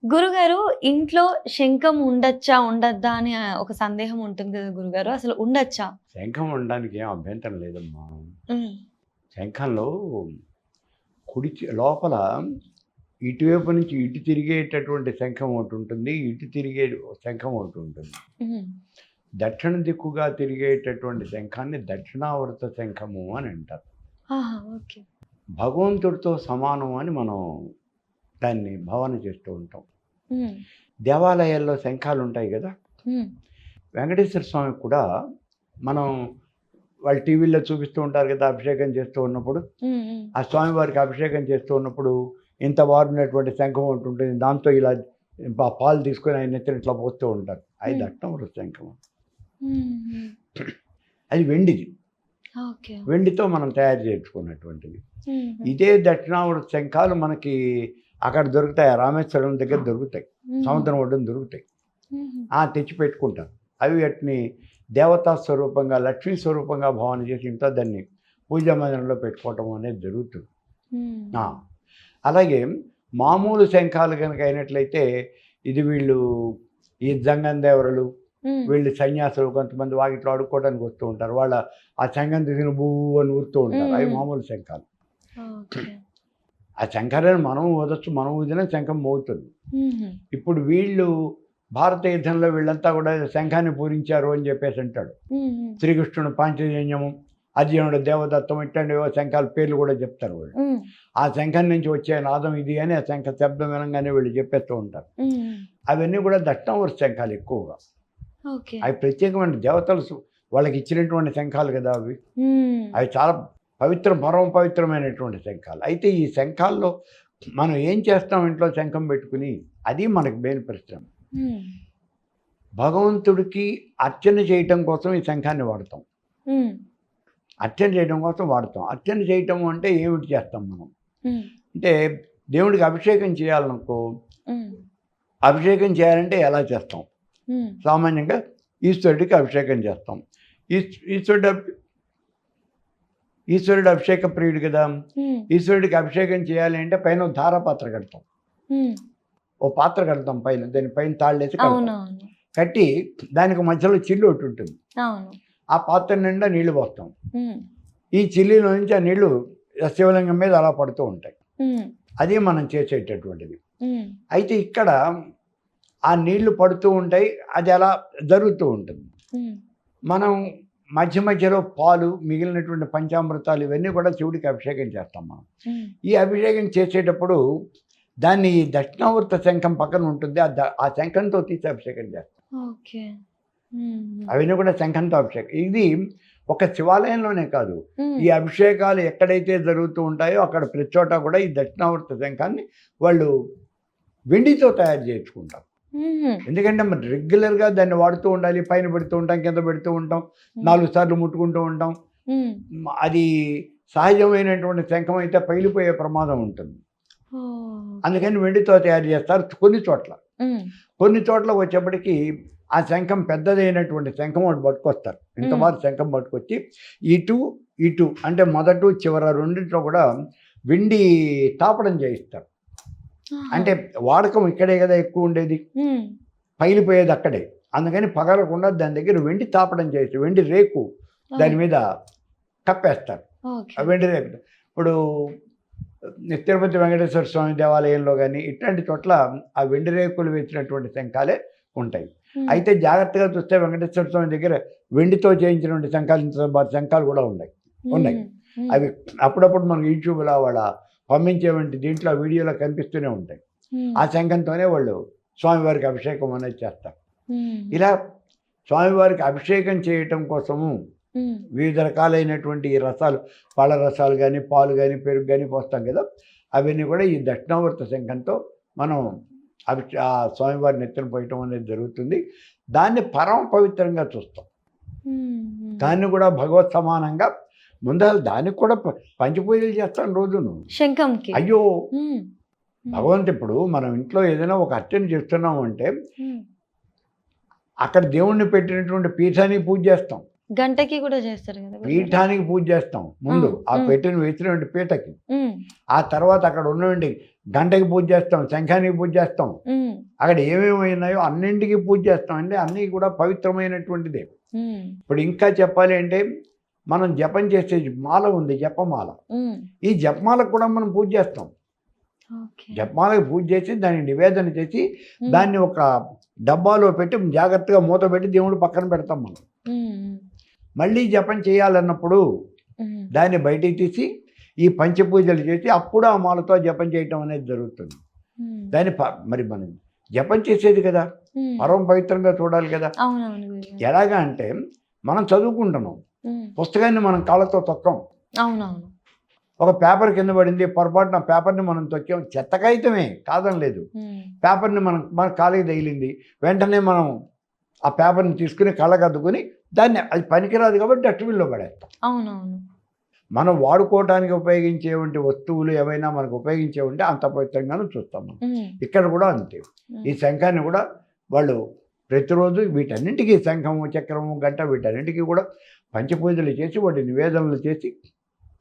గురుగారు ఇంట్లో శంఖం ఉండొచ్చా? ఉండద్దా? అని ఒక సందేహం ఉంటుంది కదా గురుగారు. అసలు ఉండొచ్చా? శంఖం ఉండడానికి ఏం అభ్యంతరం లేదమ్మా. హ్మ్. శంఖంలో లోపల ఇటువైపు నుంచి ఇటు తిరిగేటటువంటి శంఖం ఒకటి ఉంటుంది, ఇటు తిరిగే శంఖం ఒకటి ఉంటుంది. హ్మ్. దక్షిణ దిక్కుగా తిరిగేటటువంటి శంఖాన్ని దక్షిణావర్త శంఖము అని అంటారు. ఆహా! ఓకే. భగవంతుడితో సమానం అని మనం దాన్ని భావన చేస్తూ ఉంటాం. హ్మ్. దేవాలయాల్లో శంఖాలు ఉంటాయి కదా. హ్మ్. వెంకటేశ్వర స్వామికి కూడా మనం వాళ్ళు టీవీల్లో చూపిస్తూ ఉంటారు కదా, అభిషేకం చేస్తూ ఉన్నప్పుడు హ్మ్. హ్మ్. ఆ స్వామివారికి అభిషేకం చేస్తూ ఉన్నప్పుడు ఇంత వారినటువంటి శంఖం ఒకటి ఉంటుంది. దాంతో ఇలా పాలు తీసుకొని ఆయన నెత్తిన ఇట్లా పోస్తూ ఉంటారు. అది దక్షిణావర్త శంఖం. హుహు. అది వెండిది. ఓకే. వెండితో మనం తయారు చేసుకున్నటువంటిది. హుహు. ఇదే దక్షిణావర్త శంఖాలు మనకి అక్కడ దొరుకుతాయి, రామేశ్వరం దగ్గర దొరుకుతాయి, సముద్రం ఒడ్డున దొరుకుతాయి. హుహు. తెచ్చి పెట్టుకుంటారు. అవి వాటిని దేవతా స్వరూపంగా, లక్ష్మీ స్వరూపంగా భావన చేసి ఇంట్లో దాన్ని పూజా మందిరంలో పెట్టుకోవటం అనేది జరుగుతుంది. హ్మ్. అలాగే మామూలు శంఖాలు కనుక అయినట్లయితే ఇది ఈ జంగందేవరలు, హ్మ్. వీళ్ళు సన్యాసులు కొంతమంది వాకిట్లో అడుక్కోవడానికి వస్తూ ఉంటారు. వాళ్ళ ఆ శంఖం తీసుకుని బూ అని ఊరుతూ ఉంటారు. అవి మామూలు శంఖాలు. ఓకే. ఆ శంఖాలను మనం ఊదొచ్చు, మనం ఊదినా శంఖం మోగుతుంది. హుహు. ఇప్పుడు వీళ్ళు భారత యుద్ధంలో వీళ్ళంతా కూడా శంఖాన్ని పూరించారు అని చెప్పేసి అంటాడు. హుహు. శ్రీకృష్ణుడు పాంచజన్యము, అర్జునుడు దేవదత్తం, ఇట్లాంటివో శంఖాల పేర్లు కూడా చెప్తారు వాళ్ళు. హ్మ్. ఆ శంఖం నుంచి వచ్చే నాదం ఇది అని ఆ శంఖ శబ్దం వినంగానే వీళ్ళు చెప్పేస్తూ ఉంటారు. హ్మ్. అవన్నీ కూడా దక్షిణావర్త శంఖాలు ఎక్కువగా. ఓకే. అవి ప్రత్యేకమైన దేవతలు వాళ్ళకి ఇచ్చినటువంటి శంఖాలు కదా అవి. అవి చాలా పరమ పవిత్రమైనటువంటి శంఖాలు. అయితే ఈ శంఖాల్లో మనం ఏం చేస్తాం ఇంట్లో శంఖం పెట్టుకుని, అది మనకు మెయిన్ ప్రశ్న. భగవంతుడికి అర్చన చేయటం కోసం ఈ శంఖాన్ని వాడతాం. అర్చన చేయడం కోసం వాడతాం. అర్చన చేయటం అంటే ఏమిటి చేస్తాం మనం అంటే, దేవుడికి అభిషేకం చేయాలనుకో, అభిషేకం చేయాలంటే ఎలా చేస్తాం? సామాన్యంగా ఈశ్వరుడికి అభిషేకం చేస్తాం. ఈశ్వరుడు అభిషేక ప్రియుడు కదా. ఈశ్వరుడికి అభిషేకం చేయాలి అంటే పైన ధారాపాత్ర కడతాం. ఓ పాత్ర కడతాం పైన, దాని పైన తాళ్ళేసి కట్టి దానికి మధ్యలో చిల్లు ఒకటి ఉంటుంది. ఆ పాత్ర నిండా నీళ్లు పోస్తాం. ఈ చిల్లీలో నుంచి ఆ నీళ్లు శివలింగం మీద అలా పడుతూ ఉంటాయి. అది మనం చేసేటటువంటిది. అయితే ఇక్కడ ఆ నీళ్లు పడుతూ ఉంటాయి, అది అలా జరుగుతూ ఉంటుంది. మనం మధ్య మధ్యలో పాలు, మిగిలినటువంటి పంచామృతాలు ఇవన్నీ కూడా శివుడికి అభిషేకం చేస్తాం మనం. ఈ అభిషేకం చేసేటప్పుడు దాన్ని దక్షిణావర్త శంఖం పక్కన ఉంటుంది, ఆ శంఖంతో తీసి అభిషేకం చేస్తాం. అవన్నీ కూడా శంఖంతో అభిషేకం. ఇది ఒక శివాలయంలోనే కాదు, ఈ అభిషేకాలు ఎక్కడైతే జరుగుతూ ఉంటాయో అక్కడ ప్రతి చోట కూడా ఈ దక్షిణావర్త శంఖాన్ని వాళ్ళు వెండితో తయారు చేసుకుంటారు. ఎందుకంటే మరి రెగ్యులర్గా దాన్ని వాడుతూ ఉండాలి. పైన పెడుతూ ఉంటాం, కింద పెడుతూ ఉంటాం, 4 సార్లు ముట్టుకుంటూ ఉంటాం. అది సహజమైనటువంటి శంఖం అయితే పగిలిపోయే ప్రమాదం ఉంటుంది. అందుకని వెండితో తయారు చేస్తారు కొన్ని చోట్ల వచ్చేప్పటికీ ఆ శంఖం పెద్దదైనటువంటి శంఖం ఒకటి పట్టుకొస్తారు. ఇంతవారు శంఖం పట్టుకొచ్చి ఇటు అంటే మొదట చివర రెండింటిలో కూడా వెండి తాపడం చేయిస్తారు. అంటే వాడకం ఇక్కడే కదా ఎక్కువ ఉండేది, పగిలిపోయేది అక్కడే. అందుకని పగలకుండా దాని దగ్గర వెండి తాపడం చేస్తారు. వెండి రేకు దాని మీద కప్పేస్తారు. ఆ వెండి రేకు ఇప్పుడు తిరుపతి వెంకటేశ్వర స్వామి దేవాలయంలో కానీ ఇట్లాంటి చోట్ల ఆ వెండి రేకులు వేసినటువంటి శంఖాలే ఉంటాయి. అయితే జాగ్రత్తగా చూస్తే వెంకటేశ్వర స్వామి దగ్గర వెండితో చేయించినటువంటి శంఖాలు కూడా ఉన్నాయి. అవి అప్పుడప్పుడు మనకు యూట్యూబ్లో వాళ్ళ పంపించేవంటి దీంట్లో వీడియోలో కనిపిస్తూనే ఉంటాయి. ఆ శంఖంతోనే వాళ్ళు స్వామివారికి అభిషేకం అనేది చేస్తారు. ఇలా స్వామివారికి అభిషేకం చేయటం కోసము వివిధ రకాలైనటువంటి ఈ రసాలు, పళ్ళ రసాలు కానీ, పాలు కానీ, పెరుగు కానీ పోస్తాం కదా, అవన్నీ కూడా ఈ దక్షిణావర్త శంఖంతో మనం ఆ స్వామివారిని ఎత్తున పోయటం అనేది జరుగుతుంది. దాన్ని పరమ పవిత్రంగా చూస్తాం. దాన్ని కూడా భగవత్ సమానంగా ముందర దానికి కూడా పంచపూజలు చేస్తాను రోజును శంఖంకి. అయ్యో భగవంతు, ఇప్పుడు మనం ఇంట్లో ఏదైనా ఒక అర్చన చేస్తున్నాము అంటే అక్కడ దేవుణ్ణి పెట్టినటువంటి పీఠాన్ని పూజ చేస్తాం. గంటకి కూడా చేస్తారు కదా గురుగారు? పీఠానికి పూజ చేస్తాం ముందు, ఆ ఉమ్. పెట్టిన వేసినటువంటి పీటకి. ఉమ్, ఆ తర్వాత అక్కడ ఉన్నటువంటి గంటకి పూజ చేస్తాం, శంఖానికి పూజ చేస్తాం, ఉమ్, అక్కడ ఏమేమి ఉన్నాయో అన్నింటికి పూజ చేస్తాం. అంటే అన్నీ కూడా పవిత్రమైనటువంటిదే. ఉమ్, ఇప్పుడు ఇంకా చెప్పాలి అంటే మనం జపం చేసే మాల ఉంది, జపమాల. ఉమ్. ఈ జపమాలకు కూడా మనం పూజ చేస్తాం. ఓకే. జపమాలకు పూజ చేసి దాన్ని నివేదన చేసి ఉమ్, దాన్ని ఒక డబ్బాలో పెట్టి జాగ్రత్తగా మూత పెట్టి దేవుడు పక్కన పెడతాం మనం. ఉమ్, మళ్ళీ జపం చేయాలన్నప్పుడు ఉమ్, దాన్ని బయటికి తీసి ఈ పంచపూజలు చేసి అప్పుడు ఆ మాలతో జపం చేయటం అనేది జరుగుతుంది. ఉమ్, దాన్ని మరి మనం జపం చేసేది కదా, ఉమ్. పరమ పవిత్రంగా చూడాలి కదా. అవునవును గురుగారు. ఎలాగా అంటే మనం చదువుకుంటున్నాం, ఉమ్, పుస్తకాన్ని మనం కాళ్ళతో తొక్కం. అవునవును. ఒక పేపర్ కింద పడింది, పొరపాటున పేపర్ని మనం తొక్కాం, చెత్త కాగితమే కాదని లేదు, ఉమ్, పేపర్ని మన కాలికి తగిలింది, వెంటనే మనం ఆ పేపర్ని తీసుకుని కళ్ళకు అద్దుకుని దాన్ని, అది పనికిరాదు కాబట్టి డస్ట్బిన్లో పడేస్తాం. అవునవును. మనం వాడుకోవడానికి ఉపయోగించేటువంటి వస్తువులు ఏవైనా మనకు ఉపయోగించే ఉంటే అంత పవిత్రంగానూ చూస్తాం మనం. ఉమ్, ఇక్కడ కూడా అంతే. ఉమ్, ఈ శంఖాన్ని కూడా వాళ్ళు ప్రతిరోజు వీటన్నింటికీ, శంఖము, చక్రము, గంట, వీటన్నింటికీ కూడా పంచపూజలు చేసి వాటి నివేదనలు చేసి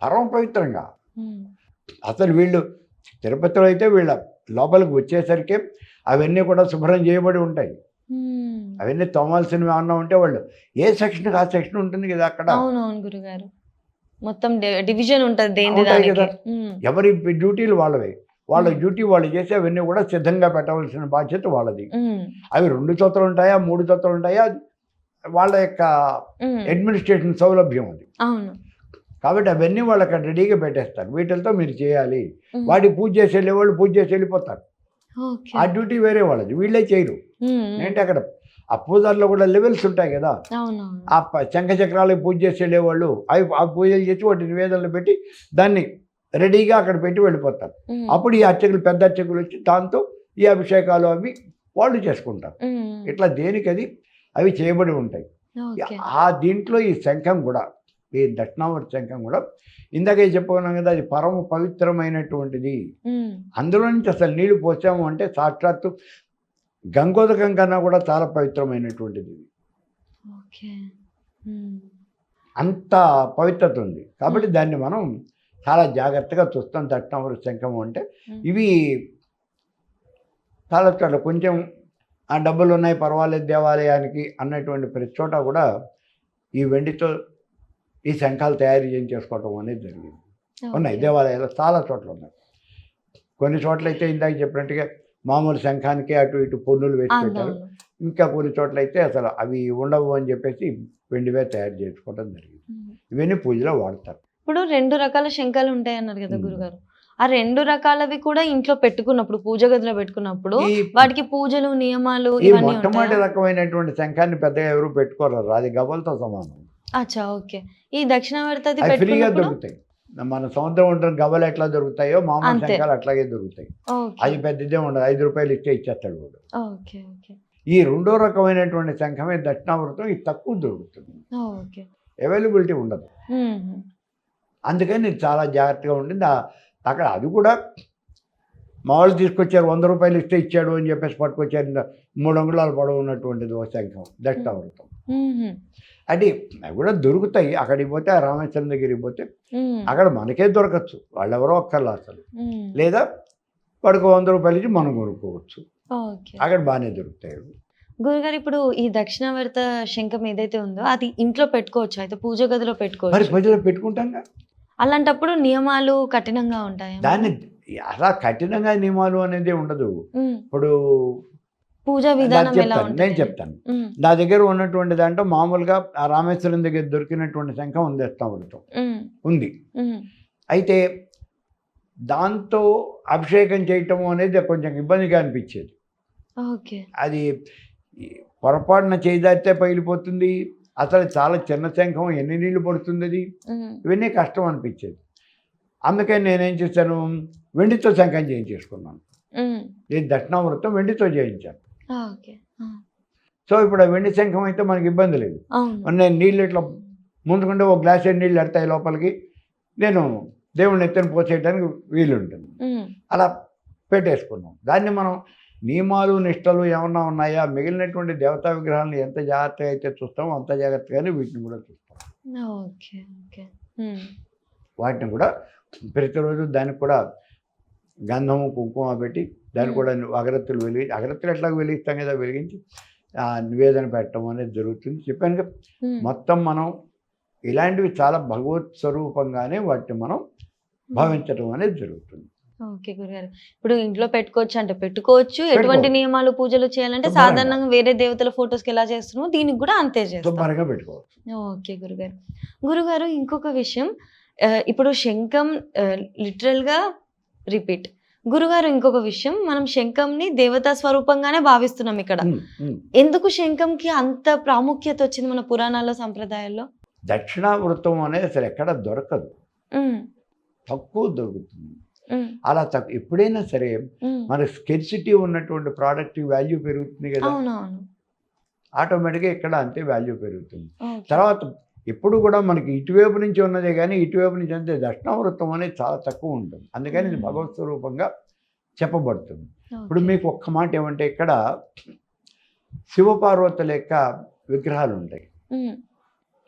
పరమ పవిత్రంగా. ఉమ్, అసలు వీళ్ళు తిరుపతిలో అయితే వీళ్ళ లోపలికి వచ్చేసరికి అవన్నీ కూడా శుభ్రం చేయబడి ఉంటాయి. ఉమ్. అవన్నీ తోమాల్సినవి ఏమన్నా ఉంటే వాళ్ళు ఏ సెక్షన్కి ఆ సెక్షన్ ఉంటుంది కదా అక్కడ. అవునవును గురుగారు. మొత్తం డివిజన్ ఉంటది దేని ఉంటాయి దానికి. కదా. ఉమ్, ఎవరి డ్యూటీలు వాళ్ళవే, వాళ్ళ డ్యూటీ వాళ్ళు చేసి అవన్నీ కూడా సిద్ధంగా పెట్టవలసిన బాధ్యత వాళ్ళది. ఉమ్, అవి 2 చోట్ల ఉంటాయా, 3 చోట్ల ఉంటాయా, వాళ్ళ యొక్క ఉమ్. అడ్మినిస్ట్రేషన్ సౌలభ్యం అది. అవును. కాబట్టి అవన్నీ వాళ్ళకి రెడీగా పెట్టేస్తారు, వీటితో మీరు చేయాలి. ఉమ్, వాటికి పూజ చేసి వెళ్ళేవాళ్ళు పూజ చేసి వెళ్ళిపోతారు, ఓకే. ఆ డ్యూటీ వేరే వాళ్ళది, వీళ్ళే చేయరు. ఉమ్, ఉమ్. ఏంటి అక్కడ ఆ పూజార్లో కూడా లెవెల్స్ ఉంటాయి కదా. అవునవును. ఆ శంఖ చక్రాలకు పూజ చేసి వెళ్ళేవాళ్ళు అవి ఆ పూజలు చేసి వాటి నివేదనలు పెట్టి దాన్ని రెడీగా అక్కడ పెట్టి వెళ్ళిపోతారు. ఉమ్, అప్పుడు ఈ అర్చకులు, పెద్ద అర్చకులు వచ్చి దాంతో ఈ అభిషేకాలు అవి వాళ్ళు చేసుకుంటారు. ఉమ్, ఇట్లా దేనికది అవి చేయబడి ఉంటాయి. ఓకే. ఆ దీంట్లో ఈ శంఖం కూడా, ఈ దక్షిణావర్తి శంఖం కూడా ఇందాకే చెప్పుకున్నాం కదా, అది పరమ పవిత్రమైనటువంటిది. ఉమ్, అందులో నుంచి అసలు నీళ్లు పోసాము అంటే సాక్షాత్తు గంగోదకం కన్నా కూడా చాలా పవిత్రమైనటువంటిది. ఓకే. ఉమ్, అంత పవిత్రత ఉంది కాబట్టి దాన్ని మనం చాలా జాగ్రత్తగా చూస్తాం. దక్షిణావర్తి శంఖం అంటే ఇవి చాలా చోట్ల కొంచెం ఆ డబ్బులు ఉన్నాయి పర్వాలేదు దేవాలయానికి అన్నటువంటి ప్రతి చోట కూడా ఈ వెండితో ఈ శంఖాలు తయారు చేసుకోవటం అనేది జరిగింది. ఉన్నాయి ఓకే. దేవాలయాలు చాలా చోట్ల ఉన్నాయి. కొన్ని చోట్ల అయితే ఇందాక చెప్పినట్టుగా మామూలు శంఖానికి అటు ఇటు పొన్నులు వేసి పెట్టారు. అవునవును. ఇంకా కొన్ని చోట్ల అయితే అసలు అవి ఉండవు అని చెప్పేసి వెండివే తయారు చేసుకోవడం జరిగింది. ఉమ్. ఇవన్నీ పూజలో వాడతారు. ఇప్పుడు 2 రకాల శంఖాలు ఉంటాయి అన్నారు కదా ఉమ్. గురుగారు. ఆ 2 రకాలవి కూడా ఇంట్లో పెట్టుకున్నప్పుడు, పూజ గదిలో పెట్టుకున్నప్పుడు ఈ వాటికి పూజలు, నియమాలు ఈ ఇవన్నీ మొట్టమొదటి ఉంటాయా? రకమైనటువంటి శంఖాన్ని పెద్దగా ఎవరు పెట్టుకోరు, అది గవ్వలతో సమానం. అచ్చా, ఓకే. ఈ దక్షిణావర్తి అవి ఫ్రీగా పెట్టుకున్నప్పుడు దొరుకుతాయి. మన సముద్రం ఉంటుంది గవ్వలు ఎట్లా దొరుకుతాయో మామూలు అంతే. శంఖాలు అట్లాగే దొరుకుతాయి. ఓకే. అది పెద్దదే ఉండదు, 5 రూపాయలు ఇస్తే ఇచ్చేస్తాడు వాడు. ఓకే. ఓకే. ఈ రెండో రకమైనటువంటి శంఖమే దక్షిణావృతం, ఇది తక్కువ దొరుకుతుంది, ఓకే. అవైలబిలిటీ ఉండదు. ఉమ్, అందుకని ఇది చాలా జాగ్రత్తగా ఉంటుంది. అక్కడ అది కూడా మా వాళ్ళు తీసుకొచ్చారు, 100 రూపాయలు ఇస్తే ఇచ్చాడు అని చెప్పేసి పట్టుకొచ్చారు. 3 అంగుళాల పొడవు ఉన్నటువంటిది ఒక శంఖం దక్షిణావృతం. ఉమ్, అది అవి కూడా దొరుకుతాయి. అక్కడికి పోతే ఆ రామేశ్వరం దగ్గరికి పోతే ఉమ్, అక్కడ మనకే దొరకచ్చు, వాళ్ళెవరో ఒక్కర్లా అసలు. ఉమ్. లేదా వాడికి 100 రూపాయలు ఇచ్చి మనం కొనుక్కోవచ్చు, ఓకే. అక్కడ బాగానే దొరుకుతాయి. గురుగారు, ఇప్పుడు ఈ దక్షిణావర్త శంఖం ఏదైతే ఉందో అది ఇంట్లో పెట్టుకోవచ్చు, అయితే పూజ గదిలో మరి పెట్టుకోవచ్చు. పూజలో పెట్టుకుంటాం కదా. అలాంటప్పుడు నియమాలు కఠినంగా ఉంటాయి. దాన్ని అలా కఠినంగా నియమాలు అనేది ఉండదు. ఇప్పుడు పూజా నేను విధానం ఎలా చెప్తాను, ఉంటుంది? నేను చెప్తాను. నా దగ్గర ఉన్నటువంటి దాంట్లో మామూలుగా ఆ రామేశ్వరం దగ్గర దొరికినటువంటి శంఖం ఉంది, దక్షిణావృతం ఉంది. అయితే దాంతో అభిషేకం చేయటము అనేది కొంచెం ఇబ్బందిగా అనిపించేది. ఓకే. అది పొరపాటున చేదారితే పగిలిపోతుంది, అసలు చాలా చిన్న శంఖం, ఎన్ని నీళ్లు పడుతుంది అది, ఇవన్నీ కష్టం అనిపించేది. అందుకని నేనేం చేశాను, వెండితో శంఖం చేయించేసుకున్నాను. ఇది దక్షిణావృతం వెండితో చేయించాను. ఓకే. సో ఇప్పుడు ఆ వెండి శంఖం అయితే మనకి ఇబ్బంది లేదు. అవును. నేను నీళ్ళు ఇట్లా ముందుకుంటే ఒక గ్లాస్ నీళ్ళు ఎడతాయి లోపలికి, నేను దేవుడిని ఎత్తుని పోసేయడానికి వీలుంటుంది. అలా పెట్టేసుకున్నాం. దాన్ని మనం నియమాలు నిష్టలు ఏమన్నా ఉన్నాయా, మిగిలినటువంటి దేవతా విగ్రహాలను ఎంత జాగ్రత్తగా అయితే చూస్తామో అంత జాగ్రత్తగానే వీటిని కూడా చూస్తాం. ఓకే. ఓకే. వాటిని కూడా ప్రతిరోజు దానికి కూడా గంధము కుంకుమ పెట్టి దానికి కూడా అగరత్తులు ఎట్లా వెలిగిస్తాం కదా, వెలిగించి నివేదన పెట్టడం అనేది జరుగుతుంది. చెప్పాను కదా, మొత్తం మనం ఇలాంటివి చాలా భగవత్ స్వరూపంగానే వాటిని మనం భావించడం అనేది జరుగుతుంది. ఓకే గురుగారు. ఇప్పుడు ఇంట్లో పెట్టుకోవచ్చు అంటే పెట్టుకోవచ్చు. ఎటువంటి నియమాలు పూజలు చేయాలంటే సాధారణంగా వేరే దేవతల ఫోటోస్కి ఎలా చేస్తున్నామో దీనికి కూడా అంతే చేస్తాం. పెట్టుకోవచ్చు. ఓకే గురుగారు. గురుగారు ఇంకొక విషయం, ఇప్పుడు శంఖం లిటరల్గా రిపీట్. గురుగారు ఇంకొక విషయం, మనం శంఖంని దేవతా స్వరూపంగానే భావిస్తున్నాం ఇక్కడ. ఎందుకు శంఖంకి అంత ప్రాముఖ్యత వచ్చింది మన పురాణాల్లో సంప్రదాయాల్లో? దక్షిణావృతం అనేది అసలు ఎక్కడ దొరకదు, తక్కువ దొరుకుతుంది. అలా ఎప్పుడైనా సరే మన స్కెర్సిటీ ఉన్నటువంటి ప్రోడక్ట్ వాల్యూ పెరుగుతుంది కదా, ఆటోమేటిక్గా ఇక్కడ అంతే వాల్యూ పెరుగుతుంది. తర్వాత ఎప్పుడు కూడా మనకి ఇటువైపు నుంచి ఉన్నదే కానీ ఇటువైపు నుంచి అంతే దక్షిణావృతం అనేది చాలా తక్కువ ఉంటుంది. అందుకని ఇది భగవత్ స్వరూపంగా చెప్పబడుతుంది. ఇప్పుడు మీకు ఒక్క మాట ఏమంటే, ఇక్కడ శివపార్వతుల యొక్క విగ్రహాలు ఉంటాయి,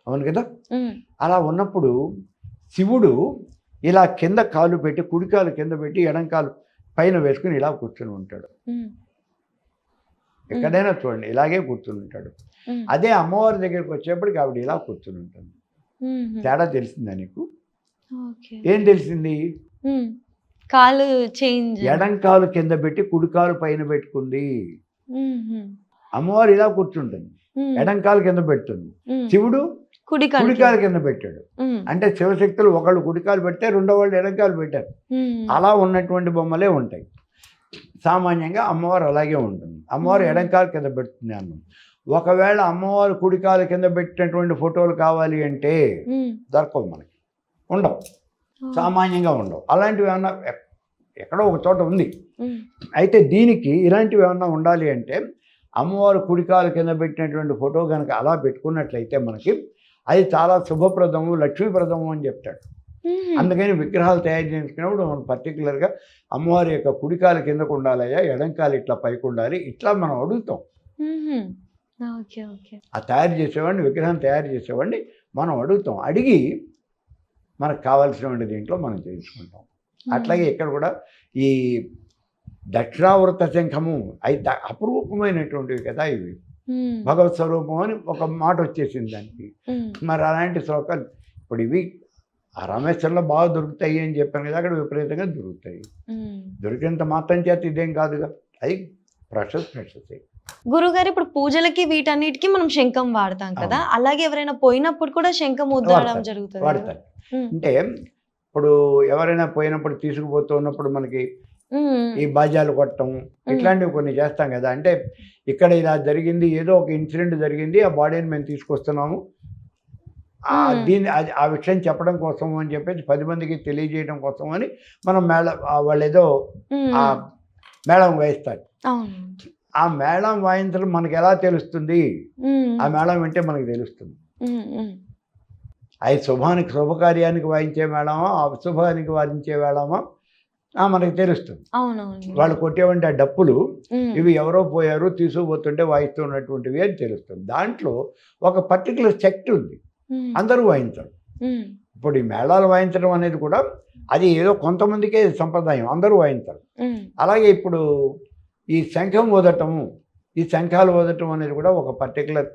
అవును కదా. అలా ఉన్నప్పుడు శివుడు ఇలా కింద కాలు పెట్టి, కుడికాలు కింద పెట్టి ఎడంకాలు పైన వేసుకుని ఇలా కూర్చుని ఉంటాడు. ఎక్కడైనా చూడండి ఇలాగే కూర్చుని ఉంటాడు. అదే అమ్మవారి దగ్గరికి వచ్చేప్పటికి ఆవిడ ఇలా కూర్చుని ఉంటుంది. తేడా తెలిసిందా నీకు? ఏం తెలిసింది? కాలు చేంజ్, ఎడంకాలు కింద పెట్టి కుడికాలు పైన పెట్టుకుంది. అమ్మవారు ఇలా కూర్చుంటుంది, ఎడంకాలు కింద పెడుతుంది. శివుడు కుడికాలు కింద పెట్టాడు. అంటే శివశక్తులు ఒకళ్ళు కుడికాలు పెడితే రెండో వాళ్ళు ఎడంకాలు పెట్టారు. అలా ఉన్నటువంటి బొమ్మలే ఉంటాయి. సామాన్యంగా అమ్మవారు అలాగే ఉంటుంది. అమ్మవారు ఎడంకాలు కింద పెడుతుంది అన్నం. ఒకవేళ అమ్మవారు కుడికాలు కింద పెట్టినటువంటి ఫోటోలు కావాలి అంటే దొరకవు, మనకి ఉండవు, సామాన్యంగా ఉండవు. అలాంటివి ఏమన్నా ఎక్కడో ఒక చోట ఉంది. అయితే దీనికి ఇలాంటివి ఏమన్నా ఉండాలి అంటే అమ్మవారు కుడికాలు కింద పెట్టినటువంటి ఫోటో కనుక అలా పెట్టుకున్నట్లయితే మనకి అది చాలా శుభప్రదము, లక్ష్మీప్రదము అని చెప్తాడు. అందుకని విగ్రహాలు తయారు చేసుకున్నప్పుడు మనం పర్టికులర్గా అమ్మవారి యొక్క కుడికాలు కిందకు ఉండాలయ్యా, ఎడంకాలు ఇట్లా పైకి ఉండాలి, ఇట్లా మనం అడుగుతాం. ఆ తయారు చేసేవాడిని, విగ్రహం తయారు చేసేవాడిని మనం అడుగుతాం. అడిగి మనకు కావాల్సినటువంటి దీంట్లో మనం చేసుకుంటాం. అట్లాగే ఇక్కడ కూడా ఈ దక్షిణావృత శంఖము అయితే అపురూపమైనటువంటివి కదా ఇవి, భగవత్ స్వరూపం అని ఒక మాట వచ్చేసింది దానికి. మరి అలాంటి శ్లోకాలు ఇప్పుడు ఇవి ఆ రామేశ్వరంలో బాగా దొరుకుతాయి అని చెప్పాను కదా, అక్కడ విపరీతంగా దొరుకుతాయి. దొరికినంత మాత్రం చేత ఇదేం కాదుగా, అది ప్రశస్. గురుగారు ఇప్పుడు పూజలకి వీటన్నిటికీ మనం శంఖం వాడతాం కదా, అలాగే ఎవరైనా పోయినప్పుడు కూడా శంఖం ఉద్దరడం జరుగుతుంది? వాడతారు. అంటే ఇప్పుడు ఎవరైనా పోయినప్పుడు తీసుకుపోతున్నప్పుడు మనకి ఈ బాజాలు కొట్టడం ఇట్లాంటివి కొన్ని చేస్తాం కదా. అంటే ఇక్కడ ఇలా జరిగింది, ఏదో ఒక ఇన్సిడెంట్ జరిగింది, ఆ బాడీని మేము తీసుకొస్తున్నాము, ఆ విషయం చెప్పడం కోసం అని చెప్పేసి 10 మందికి తెలియజేయడం కోసం అని మనం వాళ్ళు ఏదో ఆ మేళం వాయిస్తారు. ఆ మేళం వాయించడం మనకి ఎలా తెలుస్తుంది? ఆ మేళం వింటే మనకు తెలుస్తుంది. అది శుభకార్యానికి వాయించే మేళమా, అశుభానికి వాయించే మేళమా మనకి తెలుస్తుంది. వాళ్ళు కొట్టేవంటి ఆ డప్పులు ఇవి ఎవరో పోయారు తీసుకుపోతుంటే వాయిస్తున్నటువంటివి అని తెలుస్తుంది. దాంట్లో ఒక పర్టికులర్ శక్తి ఉంది, అందరూ వాయించరు. ఇప్పుడు ఈ మేళాలు వాయించడం అనేది కూడా అది ఏదో కొంతమందికే సంప్రదాయం, అందరూ వాయించరు. అలాగే ఇప్పుడు ఈ శంఖం ఊదటము, ఈ శంఖాలు ఊదటం అనేది కూడా ఒక పర్టికులర్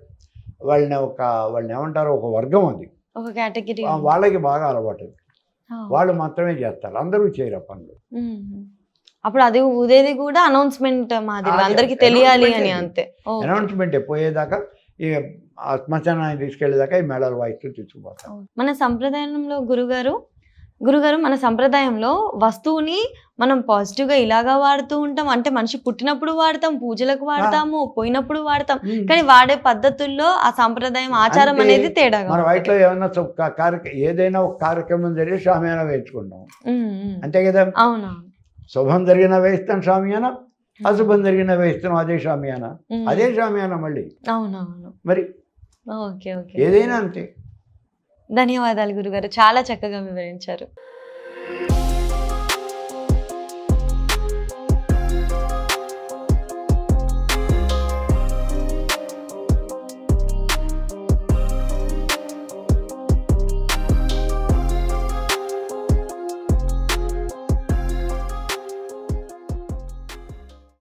వాళ్ళని ఏమంటారో ఒక వర్గం, అది ఒక కేటగిరీ, వాళ్ళకి బాగా అలవాటు, వాళ్ళు మాత్రమే చేస్తారు, అందరూ చేయరు పనులు. అప్పుడు అది ఊదేది కూడా అనౌన్స్మెంట్ మాదిరి అందరికి తెలియాలి అని, అంతే. అనౌన్స్మెంట్ పోయేదాకా ఈ శ్మశానాన్ని తీసుకెళ్ళేదాకా ఈ మేళాలు వాయిస్తూ తీసుకుపోతాం. మన సంప్రదాయంలో గురుగారు మన సంప్రదాయంలో వస్తువుని మనం పాజిటివ్గా ఇలాగా వాడుతూ ఉంటాం. అంటే మనిషి పుట్టినప్పుడు వాడతాం, పూజలకు వాడతాము, పోయినప్పుడు వాడతాం, కానీ వాడే పద్ధతుల్లో ఆ సంప్రదాయం ఆచారం అనేది తేడా. మన వాటిలో ఏమన్నా ఏదైనా ఒక కార్యక్రమం జరిగి షామియానా వేయించుకుంటాం, అంతే కదా. అవునా, శుభం జరిగినా వేయిస్తాం షామియానా, అశుభం జరిగినా వేయిస్తాం అదే షామియానా, అదే షామియానా మళ్ళీ. అవునవును, మరి ఓకే ఓకే, ఏదైనా అంతే. ధన్యవాదాలు గురుగారు, చాలా చక్కగా వివరించారు.